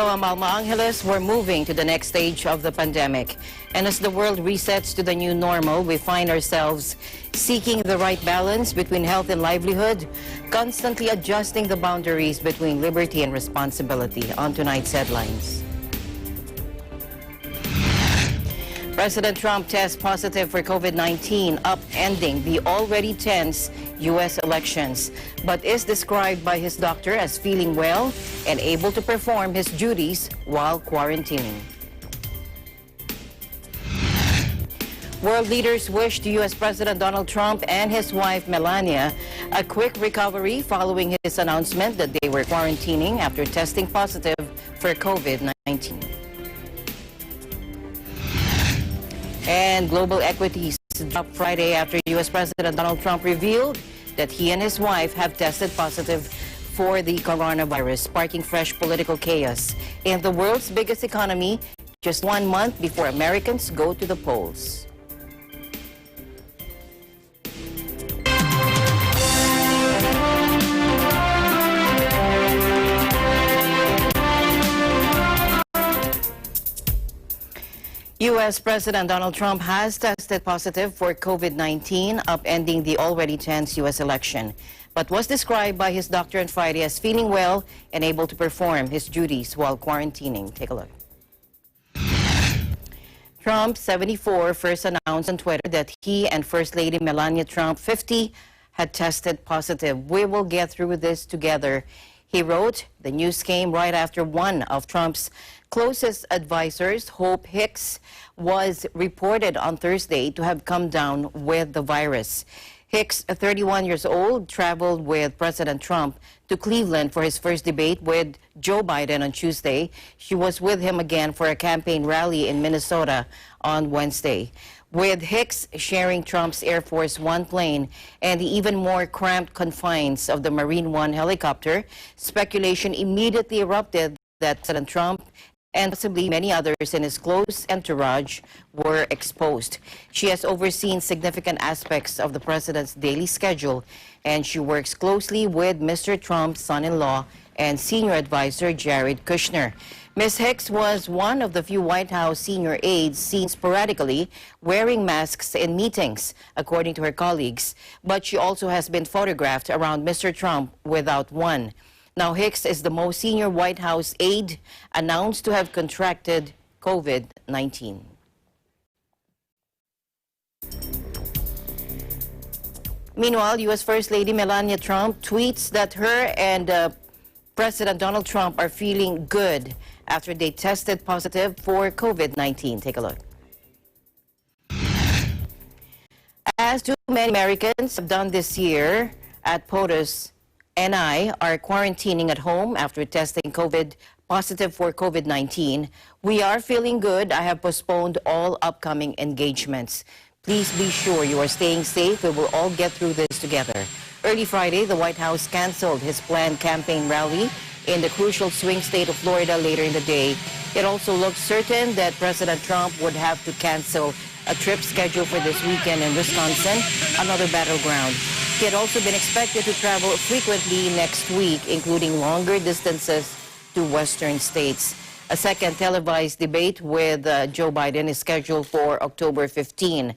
So, Alma Angeles, we're moving to the next stage of the pandemic. And as the world resets to the new normal, we find ourselves seeking the right balance between health and livelihood, constantly adjusting the boundaries between liberty and responsibility. On tonight's headlines. President Trump tests positive for COVID-19, upending the already tense U.S. elections, but is described by his doctor as feeling well and able to perform his duties while quarantining. World leaders wish to U.S. President Donald Trump and his wife Melania a quick recovery following his announcement that they were quarantining after testing positive for COVID-19. And global equities dropped Friday after U.S. President Donald Trump revealed that he and his wife have tested positive for the coronavirus, sparking fresh political chaos in the world's biggest economy just 1 month before Americans go to the polls. U.S. President Donald Trump has tested positive for COVID-19, upending the already tense U.S. election, but was described by his doctor on Friday as feeling well and able to perform his duties while quarantining. Take a look. Trump, 74, first announced on Twitter that he and First Lady Melania Trump, 50, had tested positive. "We will get through this together," he wrote. The news came right after one of Trump's closest advisors, Hope Hicks, was reported on Thursday to have come down with the virus. Hicks, 31 years old, traveled with President Trump to Cleveland for his first debate with Joe Biden on Tuesday. She was with him again for a campaign rally in Minnesota on Wednesday. With Hicks sharing Trump's Air Force One plane and the even more cramped confines of the Marine One helicopter, speculation immediately erupted that President Trump and possibly many others in his close entourage were exposed. She has overseen significant aspects of the president's daily schedule, and she works closely with Mr. Trump's son-in-law and senior advisor Jared Kushner. Ms. Hicks was one of the few White House senior aides seen sporadically wearing masks in meetings, according to her colleagues, but she also has been photographed around Mr. Trump without one. Now, Hicks is the most senior White House aide announced to have contracted COVID-19. Meanwhile, U.S. First Lady Melania Trump tweets that her and President Donald Trump are feeling good after they tested positive for COVID-19. Take a look. As too many Americans have done this year, at POTUS and I are quarantining at home after testing positive for COVID-19. We are feeling good. I have postponed all upcoming engagements. Please be sure you are staying safe. We will all get through this together. Early Friday, the White House canceled his planned campaign rally in the crucial swing state of Florida later in the day. It also looked certain that President Trump would have to cancel a trip scheduled for this weekend in Wisconsin, another battleground. He had also been expected to travel frequently next week, including longer distances to western states. A second televised debate with Joe Biden is scheduled for October 15.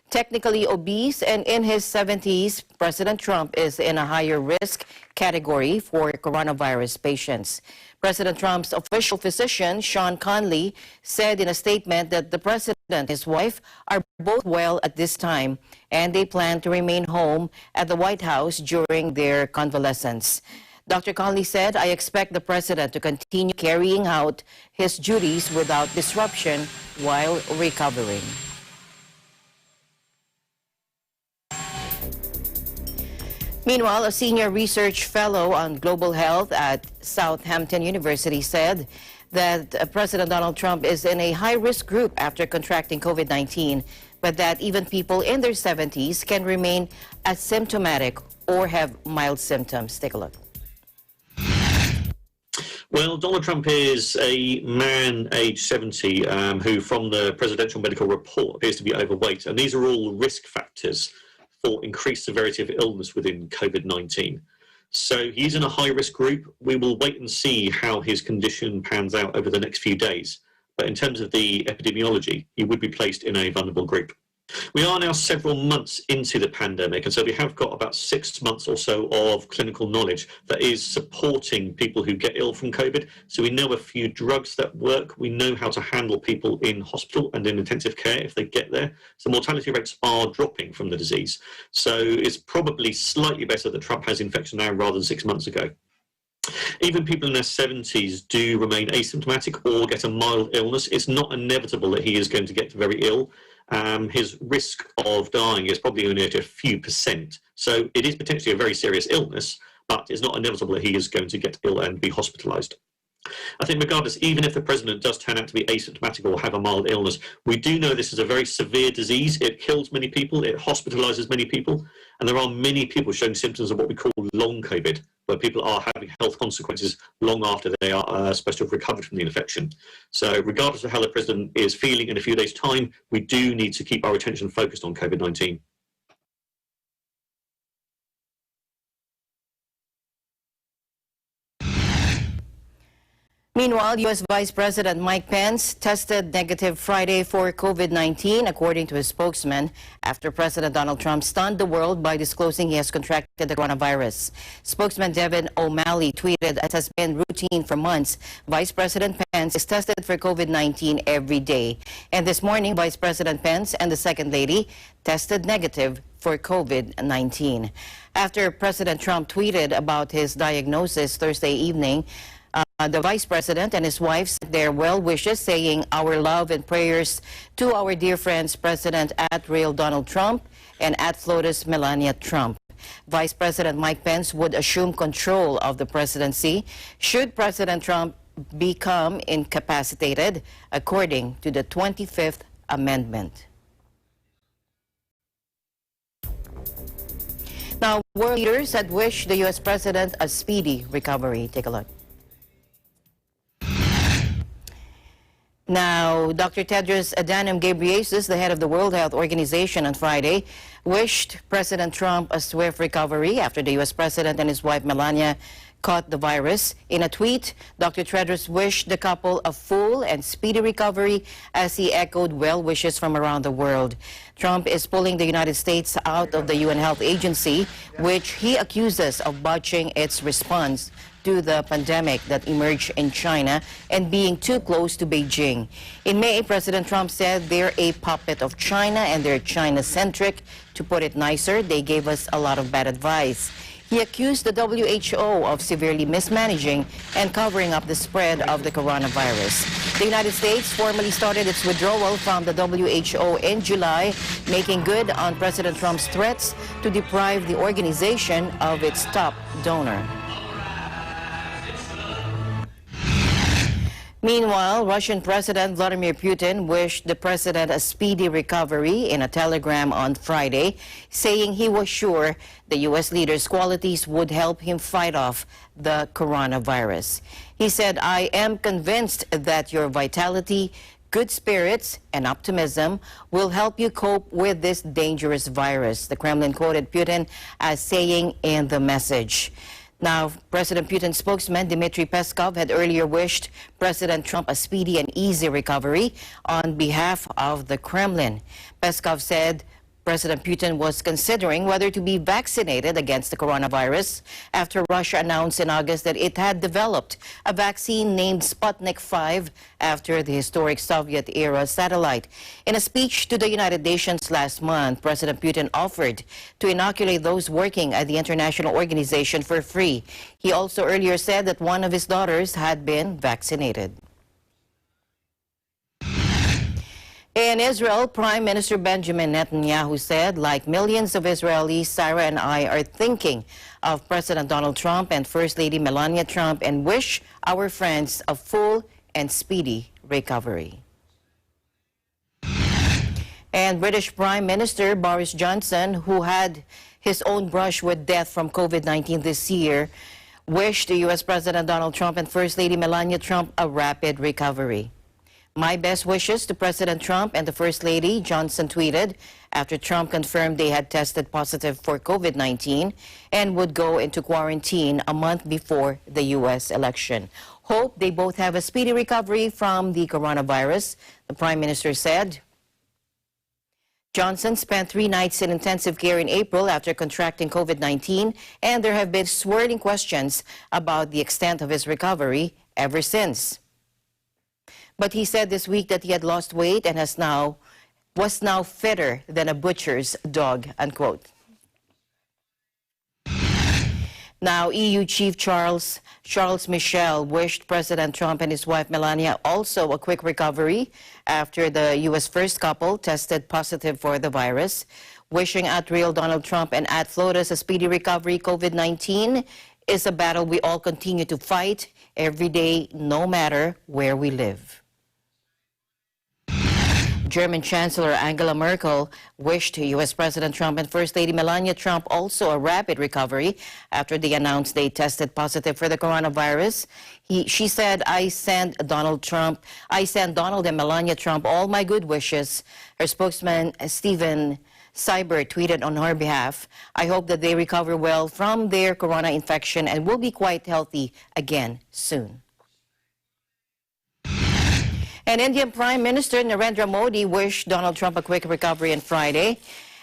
Technically obese and in his 70s, President Trump is in a higher risk category for coronavirus patients. President Trump's official physician, Sean Conley, said in a statement that the president and his wife are both well at this time, and they plan to remain home at the White House during their convalescence. Dr. Conley said, "I expect the president to continue carrying out his duties without disruption while recovering." Meanwhile, a senior research fellow on global health at Southampton University said that President Donald Trump is in a high-risk group after contracting COVID-19, but that even people in their 70s can remain asymptomatic or have mild symptoms. Take a look. Well, Donald Trump is a man aged 70 who, from the presidential medical report, appears to be overweight. And these are all risk factors for increased severity of illness within COVID-19. So he's in a high-risk group. We will wait and see how his condition pans out over the next few days. But in terms of the epidemiology, he would be placed in a vulnerable group. We are now several months into the pandemic, and so we have got about 6 months or so of clinical knowledge that is supporting people who get ill from COVID. So we know a few drugs that work. We know how to handle people in hospital and in intensive care if they get there. So mortality rates are dropping from the disease. So it's probably slightly better that Trump has infection now rather than 6 months ago. Even people in their 70s do remain asymptomatic or get a mild illness. It's not inevitable that he is going to get very ill. His risk of dying is probably only at a few percent. So it is potentially a very serious illness, but it's not inevitable that he is going to get ill and be hospitalized. I think regardless, even if the president does turn out to be asymptomatic or have a mild illness, we do know this is a very severe disease. It kills many people, it hospitalizes many people, and there are many people showing symptoms of what we call long COVID, where people are having health consequences long after they are supposed to have recovered from the infection. So regardless of how the president is feeling in a few days' time, we do need to keep our attention focused on COVID-19. Meanwhile, U.S. Vice President Mike Pence tested negative Friday for COVID-19, according to his spokesman, after President Donald Trump stunned the world by disclosing he has contracted the coronavirus. Spokesman Devin O'Malley tweeted, "As has been routine for months, Vice President Pence is tested for COVID-19 every day." And this morning, Vice President Pence and the Second Lady tested negative for COVID-19. After President Trump tweeted about his diagnosis Thursday evening, the Vice President and his wife sent their well wishes, saying, "Our love and prayers to our dear friends, President @Real Donald Trump and @Flotus Melania Trump." Vice President Mike Pence would assume control of the presidency should President Trump become incapacitated, according to the 25th Amendment. Now, world leaders had wished the U.S. President a speedy recovery. Take a look. Now, Dr. Tedros Adhanom Ghebreyesus, the head of the World Health Organization, on Friday wished President Trump a swift recovery after the U.S. President and his wife Melania caught the virus. In a tweet, Dr. Tedros wished the couple a full and speedy recovery as he echoed well wishes from around the world. Trump is pulling the United States out of the UN Health Agency, which he accuses of botching its response to the pandemic that emerged in China and being too close to Beijing. In May, President Trump said they're a puppet of China and they're China-centric. To put it nicer, they gave us a lot of bad advice. He accused the WHO of severely mismanaging and covering up the spread of the coronavirus. The United States formally started its withdrawal from the WHO in July, making good on President Trump's threats to deprive the organization of its top donor. Meanwhile, Russian President Vladimir Putin wished the president a speedy recovery in a telegram on Friday, saying he was sure the U.S. leader's qualities would help him fight off the coronavirus. He said, "I am convinced that your vitality, good spirits, and optimism will help you cope with this dangerous virus," the Kremlin quoted Putin as saying in the message. Now, President Putin's spokesman, Dmitry Peskov, had earlier wished President Trump a speedy and easy recovery on behalf of the Kremlin. Peskov said President Putin was considering whether to be vaccinated against the coronavirus after Russia announced in August that it had developed a vaccine named Sputnik V after the historic Soviet-era satellite. In a speech to the United Nations last month, President Putin offered to inoculate those working at the international organization for free. He also earlier said that one of his daughters had been vaccinated. In Israel, Prime Minister Benjamin Netanyahu said, "Like millions of Israelis, Sarah and I are thinking of President Donald Trump and First Lady Melania Trump and wish our friends a full and speedy recovery." And British Prime Minister Boris Johnson, who had his own brush with death from COVID-19 this year, wished the U.S. President Donald Trump and First Lady Melania Trump a rapid recovery. "My best wishes to President Trump and the First Lady," Johnson tweeted, after Trump confirmed they had tested positive for COVID-19 and would go into quarantine a month before the U.S. election. Hope they both have a speedy recovery from the coronavirus, the Prime Minister said. Johnson spent 3 nights in intensive care in April after contracting COVID-19, and there have been swirling questions about the extent of his recovery ever since. But he said this week that he had lost weight and was now fitter than a butcher's dog, unquote. Now, EU Chief Charles Michel wished President Trump and his wife Melania also a quick recovery after the U.S. first couple tested positive for the virus. Wishing at real Donald Trump and at Flotus a speedy recovery. COVID-19 is a battle we all continue to fight every day, no matter where we live. German Chancellor Angela Merkel wished U.S. President Trump and First Lady Melania Trump also a rapid recovery after they announced they tested positive for the coronavirus. She said, I send Donald and Melania Trump all my good wishes. Her spokesman, Steven Seibert, tweeted on her behalf, I hope that they recover well from their corona infection and will be quite healthy again soon. And Indian Prime Minister Narendra Modi wished Donald Trump a quick recovery on Friday.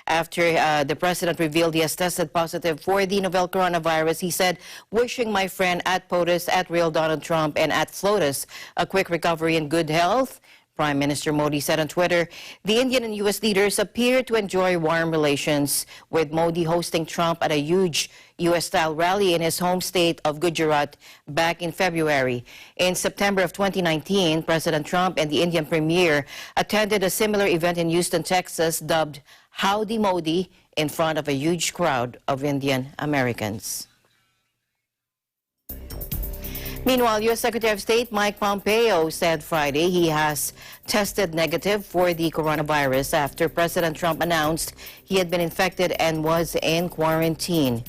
After the president revealed he has tested positive for the novel coronavirus, he said, wishing my friend at POTUS, at Real Donald Trump, and at Flotus a quick recovery and good health. Prime Minister Modi said on Twitter, the Indian and U.S. leaders appear to enjoy warm relations, with Modi hosting Trump at a huge U.S.-style rally in his home state of Gujarat back in February. In September of 2019, President Trump and the Indian Premier attended a similar event in Houston, Texas, dubbed Howdy Modi, in front of a huge crowd of Indian Americans. Meanwhile, U.S. Secretary of State Mike Pompeo said Friday he has tested negative for the coronavirus after President Trump announced he had been infected and was in quarantine.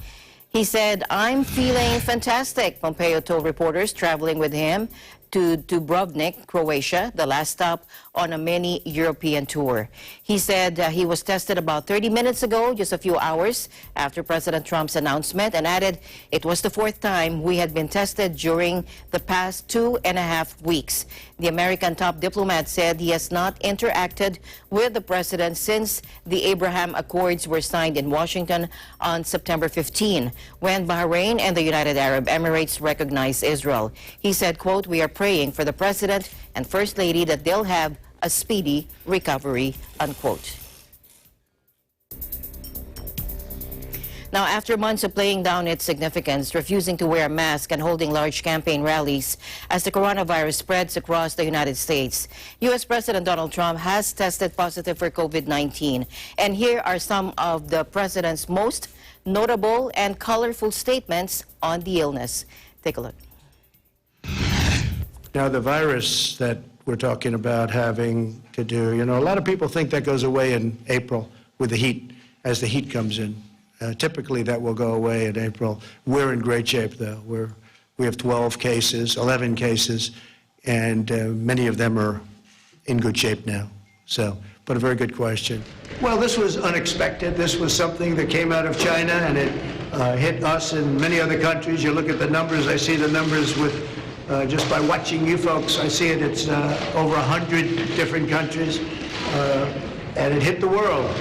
He said, I'm feeling fantastic, Pompeo told reporters traveling with him to Dubrovnik, Croatia, the last stop on a mini European tour. He said he was tested about 30 minutes ago, just a few hours after President Trump's announcement, and added it was the 4th time we had been tested during the past 2.5 weeks. The American top diplomat said he has not interacted with the president since the Abraham Accords were signed in Washington on September 15, when Bahrain and the United Arab Emirates recognized Israel. He said, quote, we are praying for the president and First Lady that they'll have a speedy recovery, unquote. Now, after months of playing down its significance, refusing to wear a mask and holding large campaign rallies as the coronavirus spreads across the United States, U.S. President Donald Trump has tested positive for COVID-19. And here are some of the president's most notable and colorful statements on the illness. Take a look. Now, the virus that we're talking about having to do, a lot of people think that goes away in April with the heat, as the heat comes in. Typically, that will go away in April. We're in great shape, though. We have 12 cases, 11 cases, and many of them are in good shape now. But a very good question. Well, this was unexpected. This was something that came out of China, and it hit us and many other countries. You look at the numbers, I see the numbers with just by watching you folks, I see it's over 100 different countries, and it hit the world.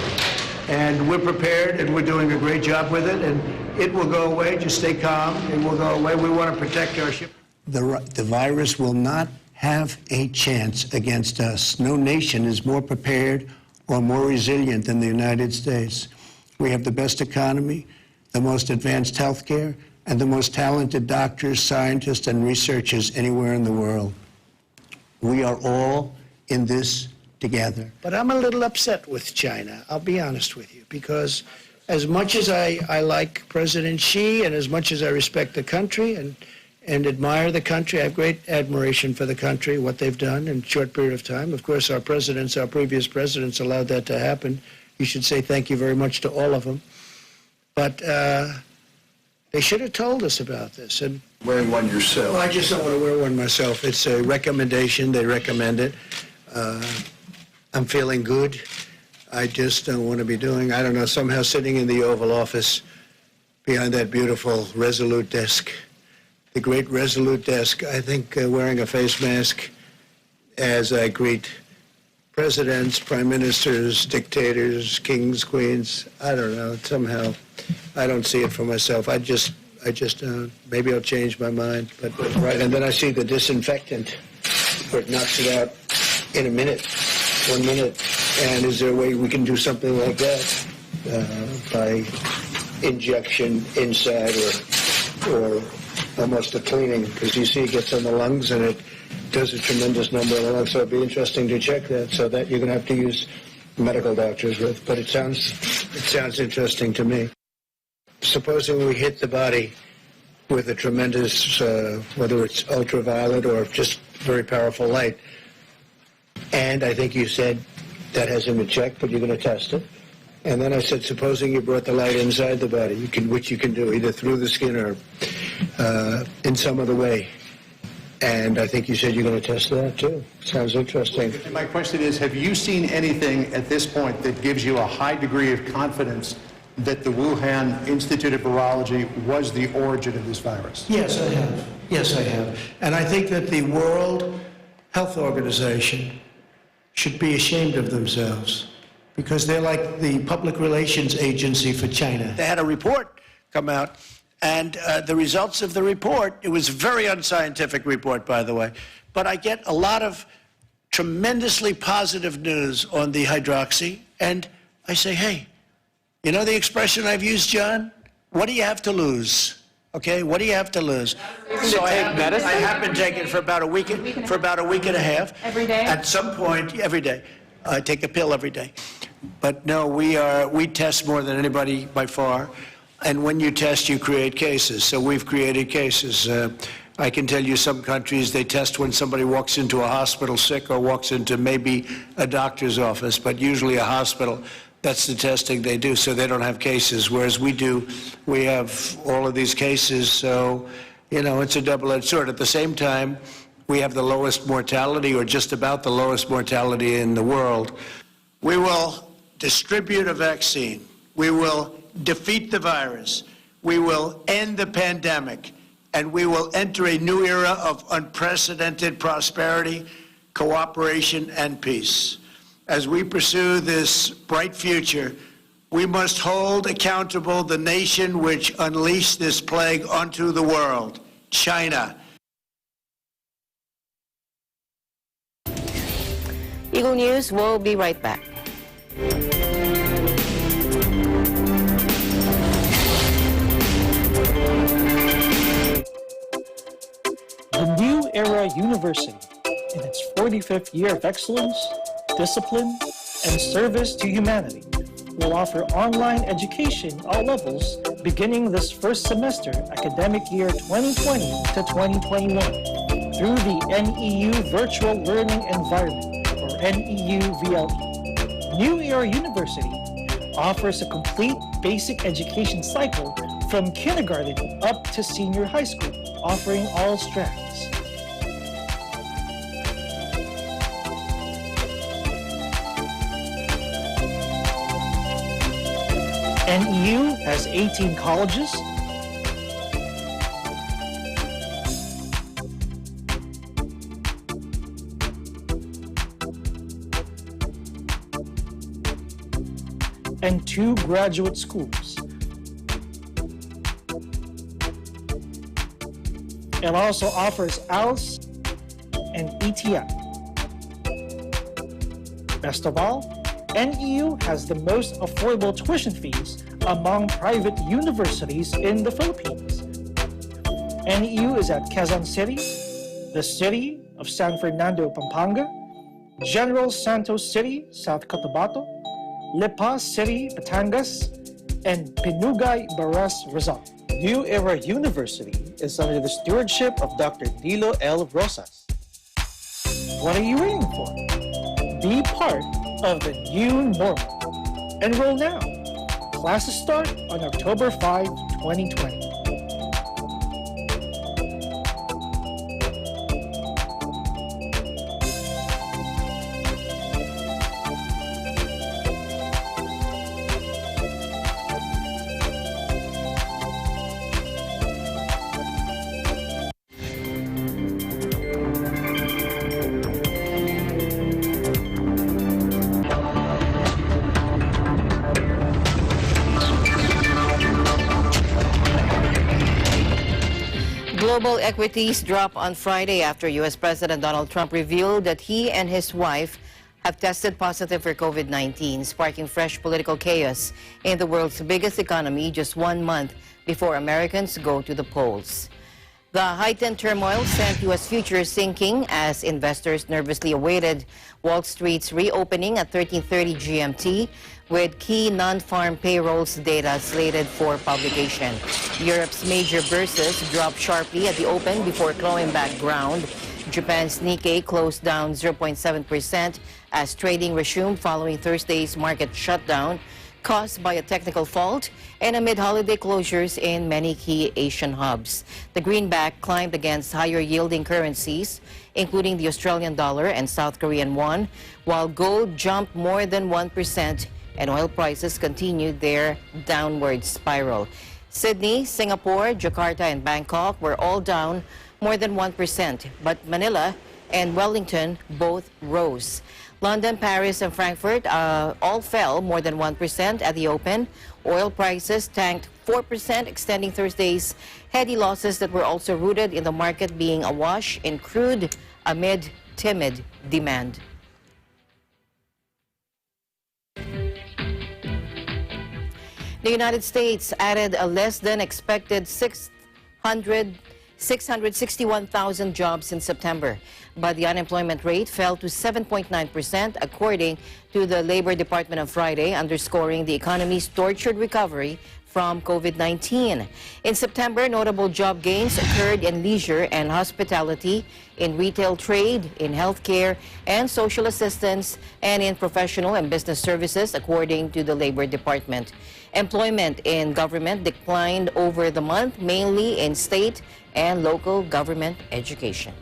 And we're prepared, and we're doing a great job with it, and it will go away. Just stay calm. It will go away. We want to protect our ship. The virus will not have a chance against us. No nation is more prepared or more resilient than the United States. We have the best economy, the most advanced health care, and the most talented doctors, scientists, and researchers anywhere in the world. We are all in this together. But I'm a little upset with China, I'll be honest with you, because as much as I like President Xi and as much as I respect the country and admire the country, I have great admiration for the country, what they've done in a short period of time. Of course, our previous presidents allowed that to happen. You should say thank you very much to all of them. But they should have told us about this. And wearing one yourself? Well, I just don't want to wear one myself. It's a recommendation. They recommend it. I'm feeling good. I just don't want to be doing. I don't know, somehow sitting in the Oval Office behind that beautiful Resolute desk, the great Resolute desk, I think wearing a face mask as I greet presidents, prime ministers, dictators, kings, queens. I don't know. Somehow, I don't see it for myself. I just maybe I'll change my mind. But right, and then I see the disinfectant, where it knocks it out in a minute, 1 minute. And is there a way we can do something like that by injection inside or almost a cleaning? Because you see it gets on the lungs and it does a tremendous number of lungs. So it'd be interesting to check that. So that you're going to have to use medical doctors with. But it sounds interesting to me. Supposing we hit the body with a tremendous, whether it's ultraviolet or just very powerful light, and I think you said that hasn't been checked, but you're going to test it. And then I said, supposing you brought the light inside the body, which you can do either through the skin or in some other way. And I think you said you're going to test that too. Sounds interesting. And my question is, have you seen anything at this point that gives you a high degree of confidence that the Wuhan Institute of Virology was the origin of this virus? Yes, I have. Yes, I have. And I think that the World Health Organization should be ashamed of themselves because they're like the public relations agency for China. They had a report come out, and the results of the report, it was a very unscientific report, by the way, but I get a lot of tremendously positive news on the hydroxy, and I say, hey, you know the expression I've used, John? What do you have to lose? Okay, what do you have to lose? So I have been taking it for about a week and a half. Every day? At some point, every day. I take a pill every day. But no, we test more than anybody by far. And when you test, you create cases. So we've created cases. I can tell you some countries, they test when somebody walks into a hospital sick or walks into maybe a doctor's office, but usually a hospital. That's the testing they do, so they don't have cases, whereas we do. We have all of these cases, so, you know, it's a double-edged sword. At the same time, we have the lowest mortality, or just about the lowest mortality in the world. We will distribute a vaccine. We will defeat the virus. We will end the pandemic, and we will enter a new era of unprecedented prosperity, cooperation, and peace. As we pursue this bright future, we must hold accountable the nation which unleashed this plague onto the world, China. Eagle News, we'll be right back. The New Era University, in its 45th year of excellence, discipline, and service to humanity, will offer online education all levels beginning this first semester academic year 2020 to 2021 through the NEU Virtual Learning Environment, or NEU VLE. New Era University offers a complete basic education cycle from kindergarten up to senior high school, offering all strands. NEU has 18 colleges, and 2 graduate schools. It also offers ALS and ETF. Best of all, NEU has the most affordable tuition fees among private universities in the Philippines. NEU is at Quezon City, the city of San Fernando, Pampanga, General Santos City, South Cotabato, Lipa City, Batangas, and Pinugay, Baras, Rizal. New Era University is under the stewardship of Dr. Dilo L. Rosas. What are you waiting for? Be part of the new normal. Enroll now. Classes start on October 5, 2020. Global equities drop on Friday after U.S. President Donald Trump revealed that he and his wife have tested positive for COVID-19, sparking fresh political chaos in the world's biggest economy just 1 month before Americans go to the polls. The heightened turmoil sent U.S. futures sinking as investors nervously awaited Wall Street's reopening at 13:30 GMT, with key non-farm payrolls data slated for publication. Europe's major bourses dropped sharply at the open before clawing back ground. Japan's Nikkei closed down 0.7% as trading resumed following Thursday's market shutdown caused by a technical fault and amid holiday closures in many key Asian hubs. The greenback climbed against higher-yielding currencies, including the Australian dollar and South Korean won, while gold jumped more than 1% and oil prices continued their downward spiral. Sydney, Singapore, Jakarta, and Bangkok were all down more than 1%, but Manila and Wellington both rose. London, Paris, and Frankfurt all fell more than 1% at the open. Oil prices tanked 4%, extending Thursday's heady losses that were also rooted in the market being awash in crude amid timid demand. The United States added a less than expected 661,000 jobs in September, but the unemployment rate fell to 7.9%, according to the Labor Department on Friday, underscoring the economy's tortured recovery from COVID-19. In September, notable job gains occurred in leisure and hospitality, in retail trade, in healthcare and social assistance, and in professional and business services, according to the Labor Department. Employment in government declined over the month, mainly in state and local government education.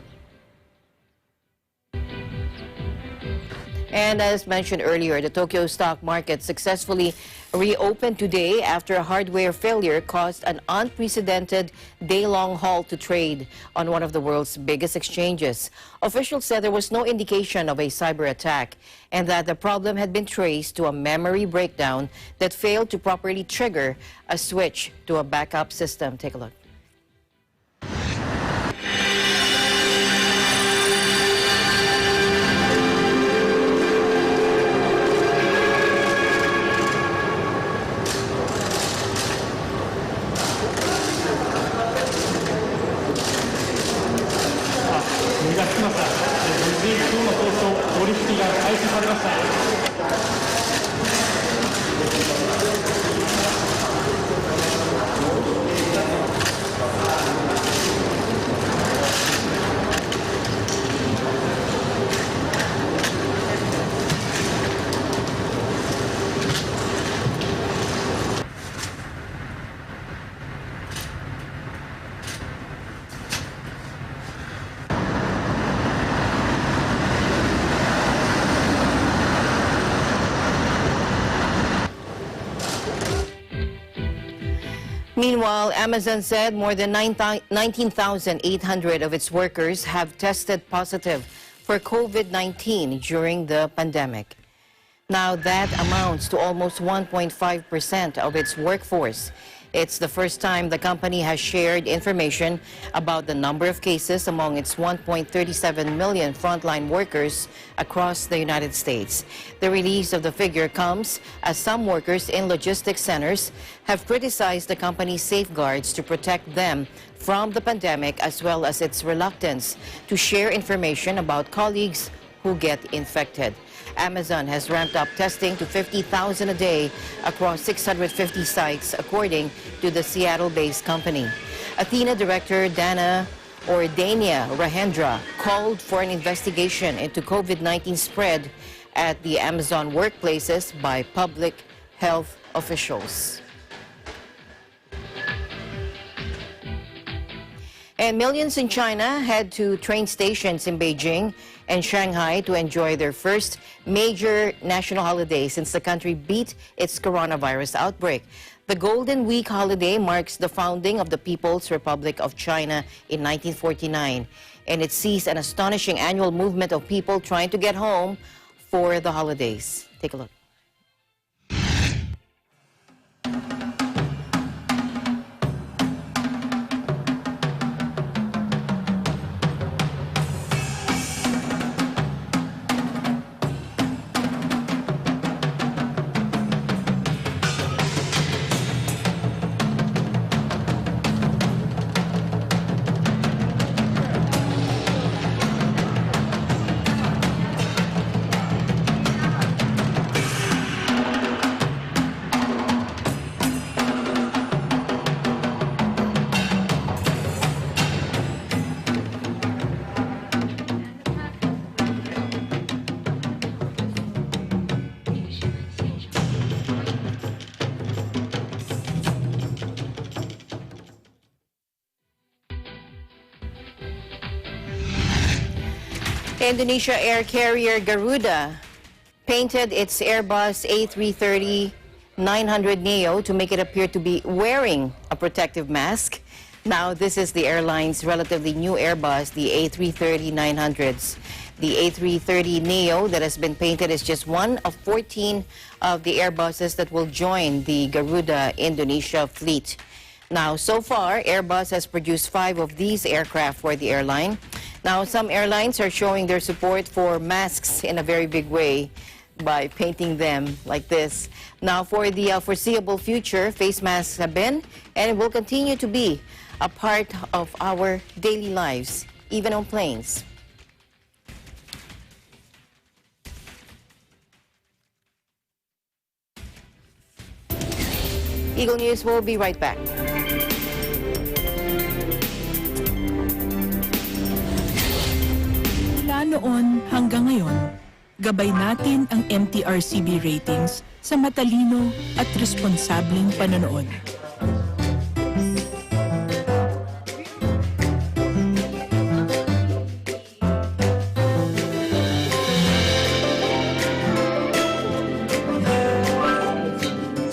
And as mentioned earlier, the Tokyo stock market successfully reopened today after a hardware failure caused an unprecedented day-long halt to trade on one of the world's biggest exchanges. Officials said there was no indication of a cyber attack and that the problem had been traced to a memory breakdown that failed to properly trigger a switch to a backup system. Take a look. Meanwhile, Amazon said more than 19,800 of its workers have tested positive for COVID-19 during the pandemic. Now that amounts to almost 1.5% of its workforce. It's the first time the company has shared information about the number of cases among its 1.37 million frontline workers across the United States. The release of the figure comes as some workers in logistics centers have criticized the company's safeguards to protect them from the pandemic, as well as its reluctance to share information about colleagues who get infected. Amazon has ramped up testing to 50,000 a day across 650 sites, according to the Seattle-based company. Athena director Dania Rahendra called for an investigation into COVID-19 spread at the Amazon workplaces by public health officials. And millions in China head to train stations in Beijing and Shanghai to enjoy their first major national holiday since the country beat its coronavirus outbreak. The Golden Week holiday marks the founding of the People's Republic of China in 1949, and it sees an astonishing annual movement of people trying to get home for the holidays. Take a look. Indonesia air carrier Garuda painted its Airbus A330-900 Neo to make it appear to be wearing a protective mask. Now, this is the airline's relatively new Airbus, the A330-900s. The A330 Neo that has been painted is just one of 14 of the Airbuses that will join the Garuda Indonesia fleet. Now, so far, Airbus has produced 5 of these aircraft for the airline. Now, some airlines are showing their support for masks in a very big way by painting them like this. Now, for the foreseeable future, face masks have been and will continue to be a part of our daily lives, even on planes. Eagle News will be right back. Mula noon hanggang ngayon, gabay natin ang MTRCB ratings sa matalino at responsableng panonood.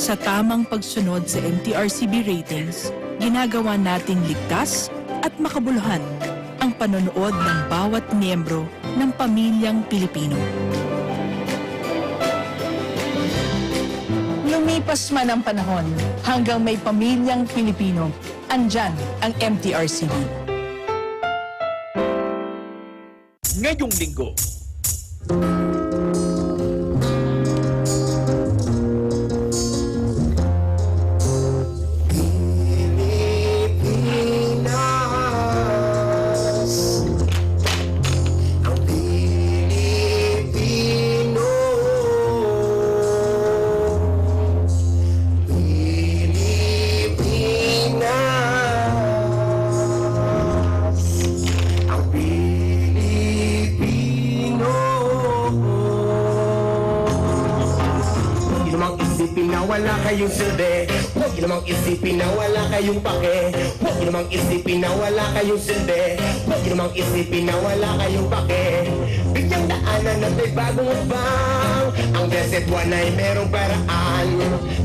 Sa tamang pagsunod sa MTRCB ratings, ginagawa nating ligtas at makabuluhan ang panonood ng bawat miyembro ng pamilyang Pilipino. Lumipas man ang panahon, hanggang may pamilyang Pilipino, andyan ang MTRCB. Ngayong linggo, wala kayong silbi. Huwag niyo namang isipin na wala kayong pake. Huwag niyo namang isipin na wala kayong silbi. Huwag niyo namang isipin na wala kayong pake. Bigyang daanan at may bagong habang. Ang Deset One ay merong paraan.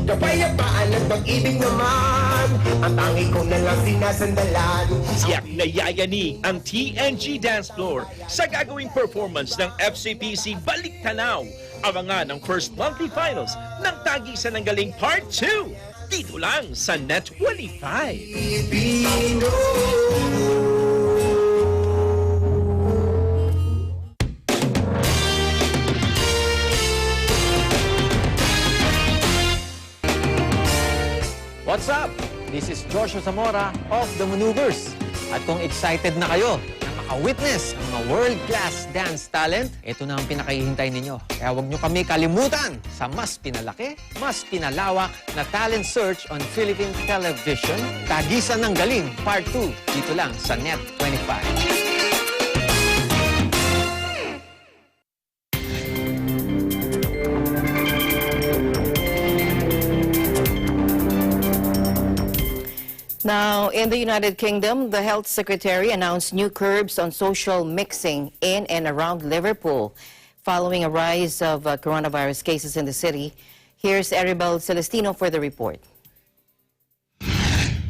Kapayapaan at pag-ibig naman ang tangi ko na lang sinasandalan. siyak na yayani ang TNG Dance Floor sa gagawing performance ng FCPC Balik Tanaw. Abangan ang first monthly finals ng Tagisan ng Galing Part 2 dito lang sa Net 25. What's up? This is Joshua Zamora of The Maneuvers. At kung excited na kayo na maka-witness ang mga world-class dance talent, ito na ang pinakahihintay ninyo. Kaya huwag nyo kami kalimutan sa mas pinalaki, mas pinalawak na talent search on Philippine television, Tagisan ng Galing Part 2, dito lang sa Net 25. Now, in the United Kingdom, the Health Secretary announced new curbs on social mixing in and around Liverpool following a rise of coronavirus cases in the city. Here's Aribel Celestino for the report.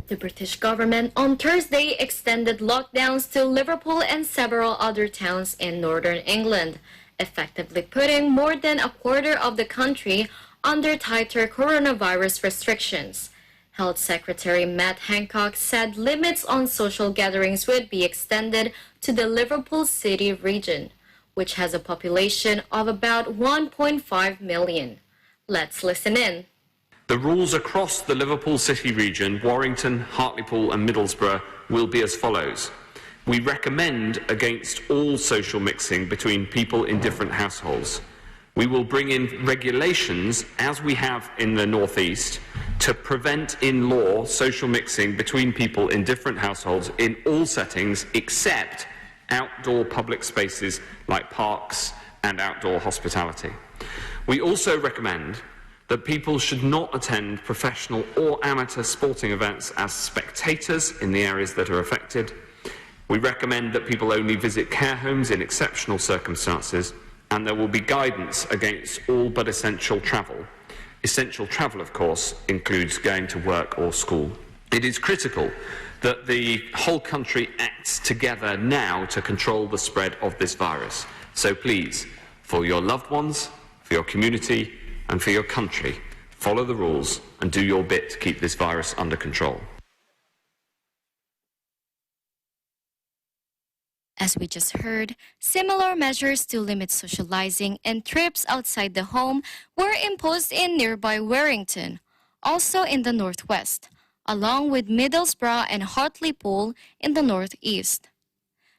The British government on Thursday extended lockdowns to Liverpool and several other towns in northern England, effectively putting more than a quarter of the country under tighter coronavirus restrictions. Health Secretary Matt Hancock said limits on social gatherings would be extended to the Liverpool City region, which has a population of about 1.5 million. Let's listen in. The rules across the Liverpool City region, Warrington, Hartlepool and Middlesbrough will be as follows. We recommend against all social mixing between people in different households. We will bring in regulations, as we have in the North East, to prevent in law social mixing between people in different households in all settings except outdoor public spaces like parks and outdoor hospitality. We also recommend that people should not attend professional or amateur sporting events as spectators in the areas that are affected, We recommend that people only visit care homes in exceptional circumstances, and there will be guidance against all but essential travel. Essential travel, of course, includes going to work or school. It is critical that the whole country acts together now to control the spread of this virus. So please, for your loved ones, for your community, and for your country, follow the rules and do your bit to keep this virus under control. As we just heard, similar measures to limit socializing and trips outside the home were imposed in nearby Warrington, also in the northwest, along with Middlesbrough and Hartlepool in the northeast.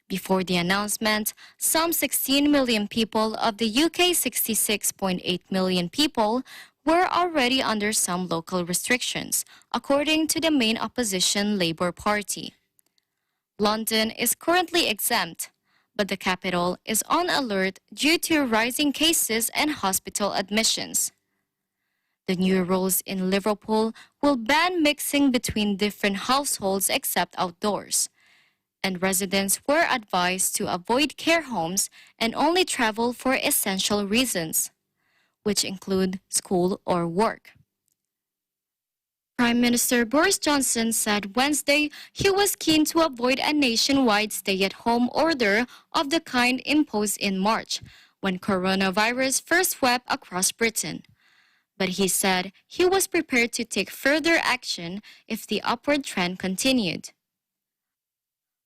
Before the announcement, some 16 million people of the UK's 66.8 million people were already under some local restrictions, according to the main opposition Labour Party. London is currently exempt, but the capital is on alert due to rising cases and hospital admissions. The new rules in Liverpool will ban mixing between different households except outdoors, and residents were advised to avoid care homes and only travel for essential reasons, which include school or work. Prime Minister Boris Johnson said Wednesday he was keen to avoid a nationwide stay-at-home order of the kind imposed in March, when coronavirus first swept across Britain. But he said he was prepared to take further action if the upward trend continued.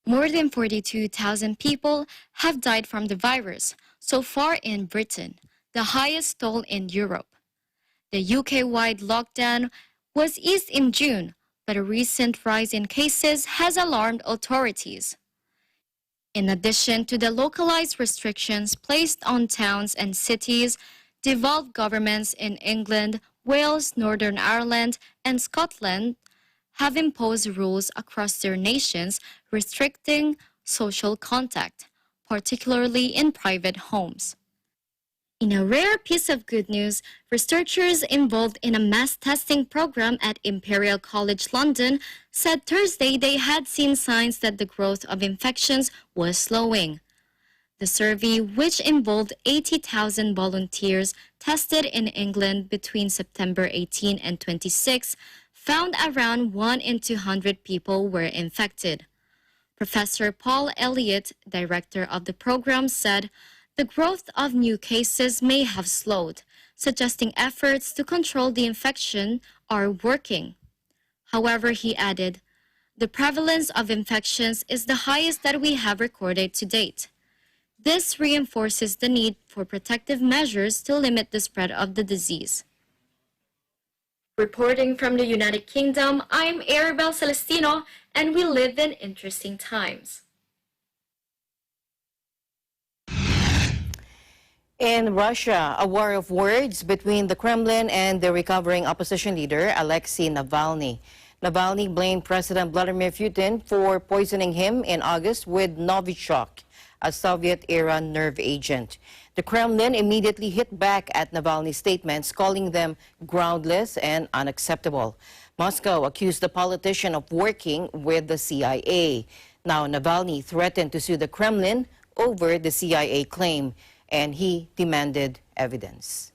More than 42,000 people have died from the virus so far in Britain, the highest toll in Europe. The UK-wide lockdown was eased in June, but a recent rise in cases has alarmed authorities. In addition to the localized restrictions placed on towns and cities, devolved governments in England, Wales, Northern Ireland, and Scotland have imposed rules across their nations restricting social contact, particularly in private homes. In a rare piece of good news, researchers involved in a mass testing program at Imperial College London said Thursday they had seen signs that the growth of infections was slowing. The survey, which involved 80,000 volunteers tested in England between September 18 and 26, found around 1 in 200 people were infected. Professor Paul Elliott, director of the program, said the growth of new cases may have slowed, suggesting efforts to control the infection are working. However, he added, the prevalence of infections is the highest that we have recorded to date. This reinforces the need for protective measures to limit the spread of the disease. Reporting from the United Kingdom, I'm Arabelle Celestino, and we live in interesting times. In Russia, a war of words between the Kremlin and the recovering opposition leader, Alexei Navalny. Navalny blamed President Vladimir Putin for poisoning him in August with Novichok, a Soviet-era nerve agent. The Kremlin immediately hit back at Navalny's statements, calling them groundless and unacceptable. Moscow accused the politician of working with the CIA. Now, Navalny threatened to sue the Kremlin over the CIA claim, and he demanded evidence.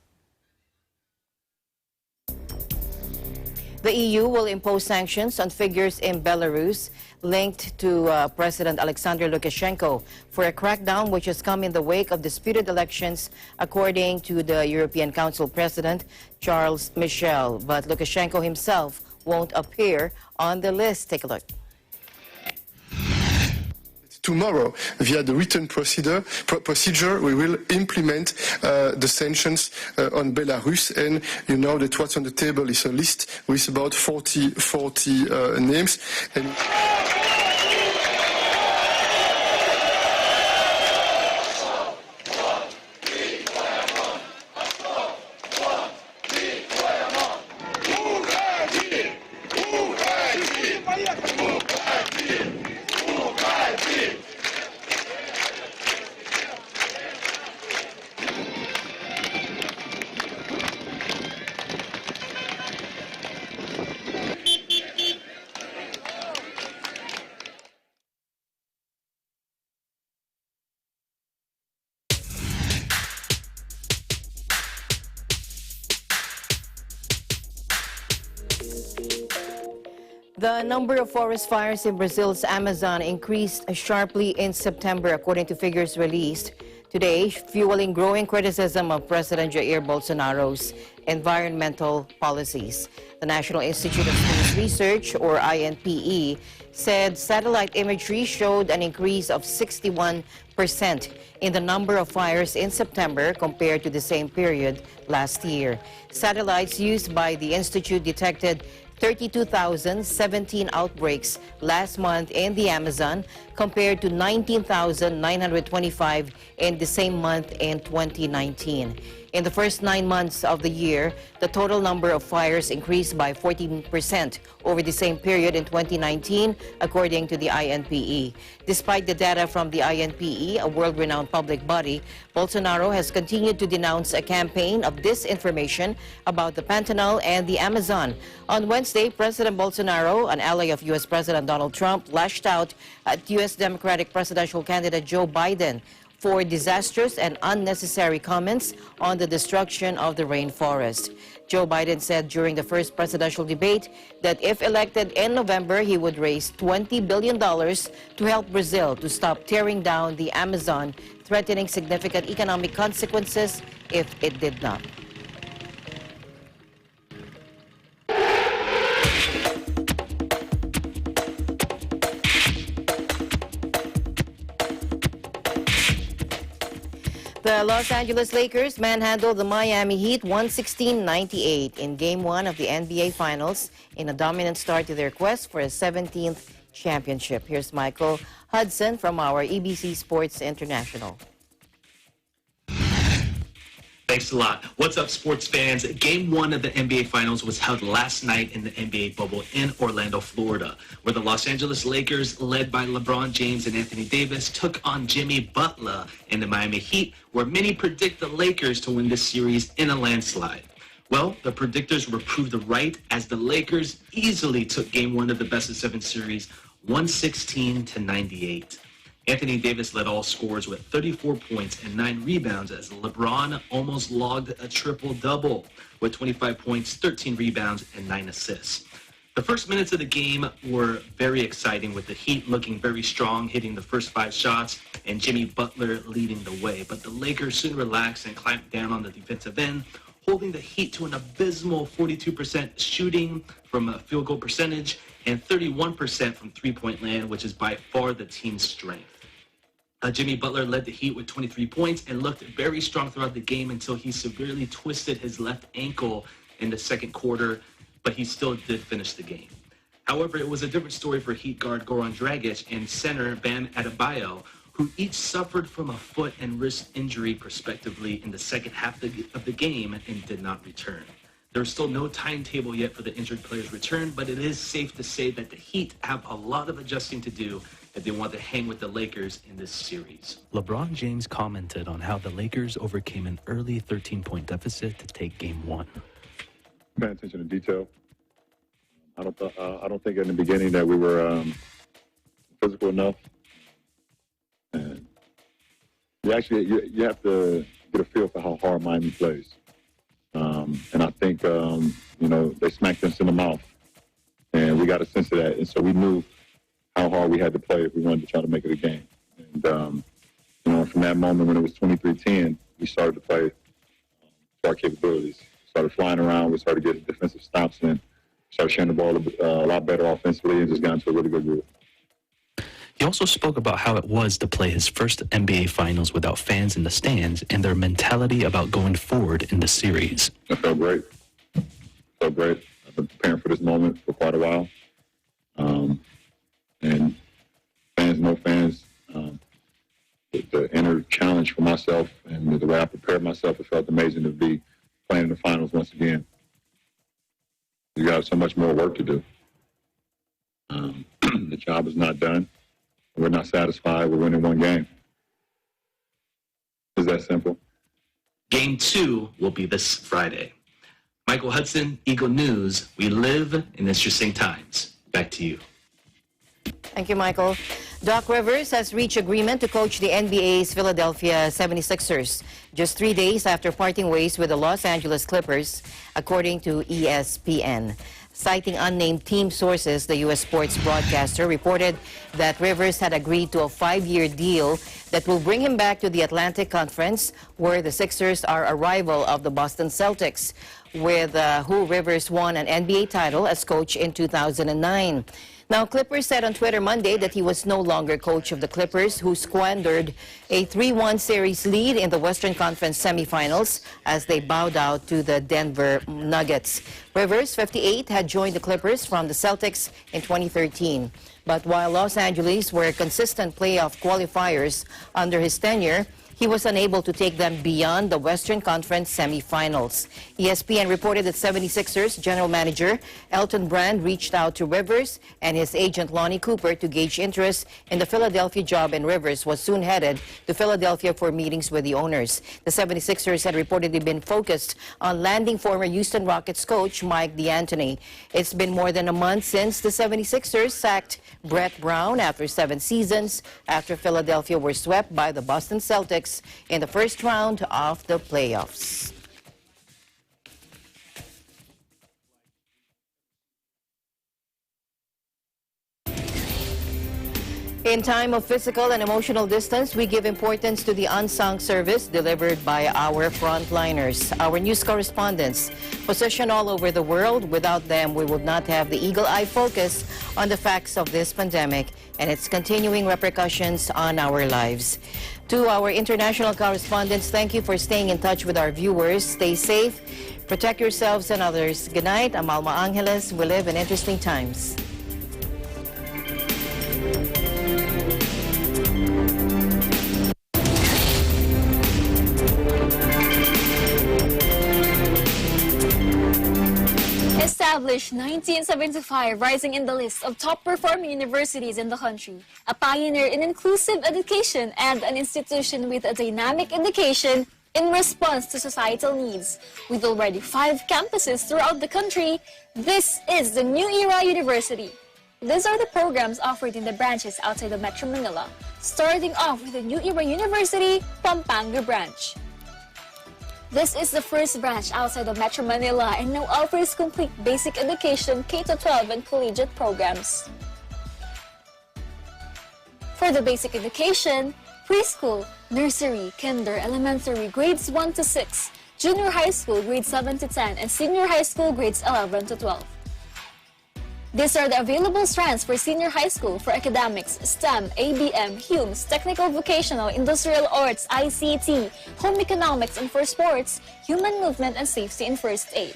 The EU will impose sanctions on figures in Belarus linked to President Alexander Lukashenko for a crackdown which has come in the wake of disputed elections, according to the European Council President Charles Michel. But Lukashenko himself won't appear on the list. Take a look. Tomorrow, via the written procedure, we will implement the sanctions on Belarus, and you know that what's on the table is a list with about 40 names. And The number of forest fires in Brazil's Amazon increased sharply in September, according to figures released today, fueling growing criticism of President Jair Bolsonaro's environmental policies. The National Institute of Space Research, or INPE, said satellite imagery showed an increase of 61% in the number of fires in September compared to the same period last year. Satellites used by the Institute detected 32,017 outbreaks last month in the Amazon compared to 19,925 in the same month in 2019. In the first 9 months of the year, the total number of fires increased by 14% over the same period in 2019, according to the INPE. Despite the data from the INPE, a world-renowned public body, Bolsonaro has continued to denounce a campaign of disinformation about the Pantanal and the Amazon. On Wednesday, President Bolsonaro, an ally of U.S. President Donald Trump, lashed out at U.S. Democratic presidential candidate Joe Biden for disastrous and unnecessary comments on the destruction of the rainforest. Joe Biden said during the first presidential debate that if elected in November, he would raise $20 billion to help Brazil to stop tearing down the Amazon, threatening significant economic consequences if it did not. The Los Angeles Lakers manhandled the Miami Heat 116-98 in Game 1 of the NBA Finals in a dominant start to their quest for a 17th championship. Here's Michael Hudson from our EBC Sports International. Thanks a lot. What's up, sports fans? Game 1 of the NBA Finals was held last night in the NBA bubble in Orlando, Florida, where the Los Angeles Lakers, led by LeBron James and Anthony Davis, took on Jimmy Butler in the Miami Heat, where many predict the Lakers to win this series in a landslide. Well, the predictors were proved right as the Lakers easily took Game 1 of the best-of-7 series 116-98. Anthony Davis led all scorers with 34 points and 9 rebounds as LeBron almost logged a triple-double with 25 points, 13 rebounds, and 9 assists. The first minutes of the game were very exciting, with the Heat looking very strong, hitting the first 5 shots, and Jimmy Butler leading the way. But the Lakers soon relaxed and clamped down on the defensive end, holding the Heat to an abysmal 42% shooting from a field goal percentage and 31% from three-point land, which is by far the team's strength. Jimmy Butler led the Heat with 23 points and looked very strong throughout the game until he severely twisted his left ankle in the second quarter, but he still did finish the game. However, it was a different story for Heat guard Goran Dragic and center Bam Adebayo, who each suffered from a foot and wrist injury, respectively, in the second half of the game and did not return. There is still no timetable yet for the injured players' return, but it is safe to say that the Heat have a lot of adjusting to do if they want to hang with the Lakers in this series. LeBron James commented on how the Lakers overcame an early 13-point deficit to take Game 1. Paying attention to detail. I don't think in the beginning that we were physical enough. And you have to get a feel for how hard Miami plays. And I think, they smacked us in the mouth. And we got a sense of that. And so we knew how hard we had to play if we wanted to try to make it a game. And, from that moment when it was 23-10, we started to play to our capabilities. Started flying around. We started getting defensive stops in. Started sharing the ball a lot better offensively and just got into a really good groove. He also spoke about how it was to play his first NBA Finals without fans in the stands and their mentality about going forward in the series. It felt great. I've been preparing for this moment for quite a while. And fans, no fans, the inner challenge for myself and the way I prepared myself, it felt amazing to be playing in the finals once again. You got so much more work to do. The job is not done. We're not satisfied with winning one game. It's that simple. Game 2 will be this Friday. Michael Hudson, Eagle News. We live in interesting times. Back to you. Thank you, Michael. Doc Rivers has reached agreement to coach the NBA's Philadelphia 76ers. just 3 days after parting ways with the Los Angeles Clippers, according to ESPN. Citing unnamed team sources, the U.S. sports broadcaster reported that Rivers had agreed to a 5-year deal that will bring him back to the Atlantic Conference, where the Sixers are a rival of the Boston Celtics, with who Rivers won an NBA title as coach in 2009. Now, Clippers said on Twitter Monday that he was no longer coach of the Clippers, who squandered a 3-1 series lead in the Western Conference semifinals as they bowed out to the Denver Nuggets. Rivers, 58, had joined the Clippers from the Celtics in 2013. But while Los Angeles were consistent playoff qualifiers under his tenure, he was unable to take them beyond the Western Conference semifinals. ESPN reported that 76ers general manager Elton Brand reached out to Rivers and his agent Lonnie Cooper to gauge interest in the Philadelphia job, and Rivers was soon headed to Philadelphia for meetings with the owners. The 76ers had reportedly been focused on landing former Houston Rockets coach Mike D'Antoni. It's been more than a month since the 76ers sacked Brett Brown after 7 seasons after Philadelphia were swept by the Boston Celtics in the first round of the playoffs. In time of physical and emotional distance, we give importance to the unsung service delivered by our frontliners, our news correspondents, positioned all over the world. Without them, we would not have the eagle-eye focus on the facts of this pandemic and its continuing repercussions on our lives. To our international correspondents, thank you for staying in touch with our viewers. Stay safe, protect yourselves and others. Good night. I'm Alma Angeles. We live in interesting times. Established 1975, rising in the list of top-performing universities in the country, a pioneer in inclusive education and an institution with a dynamic education in response to societal needs. With already 5 campuses throughout the country, this is the New Era University. These are the programs offered in the branches outside of Metro Manila, starting off with the New Era University Pampanga branch. This is the first branch outside of Metro Manila and now offers complete basic education, K-12 and collegiate programs. For the basic education, preschool, nursery, kinder, elementary, grades 1 to 6, junior high school, grades 7 to 10, and senior high school, grades 11 to 12. These are the available strands for senior high school for academics, STEM, ABM, HUMS, technical, vocational, industrial arts, ICT, home economics, and for sports, human movement and safety and first aid.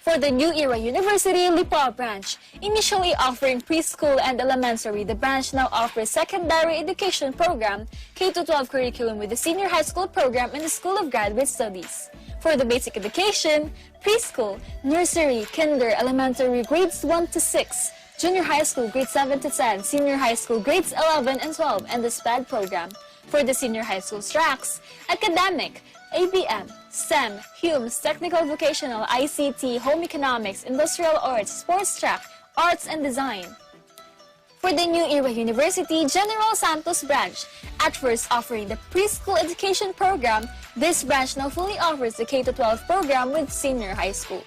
For the New Era University Lipa branch, initially offering preschool and elementary, the branch now offers secondary education program, K-12 curriculum with the senior high school program and the School of Graduate Studies. For the basic education, preschool, nursery, kinder, elementary, grades 1 to 6, junior high school, grades 7 to 10, senior high school, grades 11 and 12, and the SPAD program. For the senior high school tracks, academic, ABM, STEM, HUMS, technical, vocational, ICT, home economics, industrial arts, sports track, arts and design. For the New Era University General Santos branch, at first offering the preschool education program, this branch now fully offers the K-12 program with senior high school.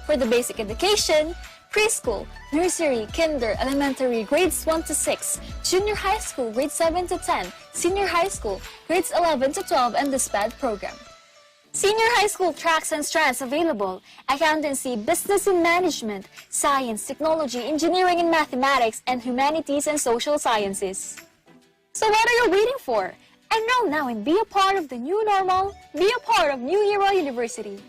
For the basic education, preschool, nursery, kinder, elementary, grades 1 to 6, junior high school, grades 7 to 10, senior high school, grades 11 to 12, and the SPAD program. Senior high school tracks and strands available: accountancy, business and management, science, technology, engineering and mathematics, and humanities and social sciences. So what are you waiting for? Enroll now and be a part of the new normal. Be a part of New Era University.